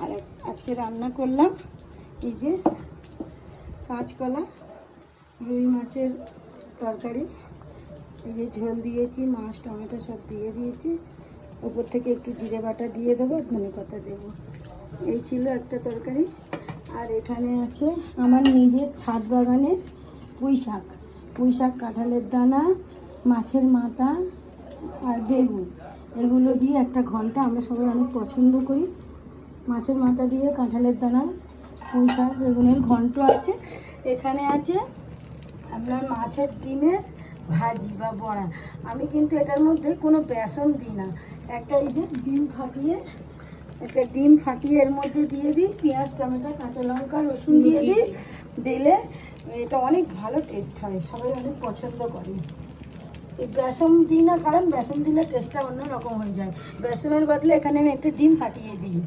আর আজকে রান্না করলাম এই যে কাঁচকলা রুই মাছের তরকারি, এই যে ঝোল দিয়েছি, মাছ টমেটো সব দিয়ে দিয়েছি, ওপর থেকে একটু জিরে বাটা দিয়ে দেবো, ধনে পাতা দেবো। এই ছিল একটা তরকারি। আর এখানে আছে আমার নিজের ছাদ বাগানের পুঁই শাক, কাঁঠালের দানা, মাছের মাথা আর বেগুন, এগুলো দিয়ে একটা ঘন্ট আমরা সবাই অনেক পছন্দ করি। মাছের মাথা দিয়ে কাঁঠালের দানা, পুঁই শাক, বেগুনের ঘন্ট আছে। এখানে আছে আপনার মাছের ডিমের ভাজি বা বড়া। আমি কিন্তু এটার মধ্যে কোনো বেসন দিই না, একটা এই যে ডিম ফাটিয়ে এর মধ্যে দিয়ে দিই, পেঁয়াজ টমেটো কাঁচা লঙ্কা রসুন দিয়ে দিই, দিলে এটা অনেক ভালো টেস্ট হয়, সবাই অনেক পছন্দ করে। এই বেসন দিই না, কারণ বেসন দিলে টেস্টটা অন্যরকম হয়ে যায়। বেসনের বদলে এখানে আমি একটা ডিম ফাটিয়ে দিই।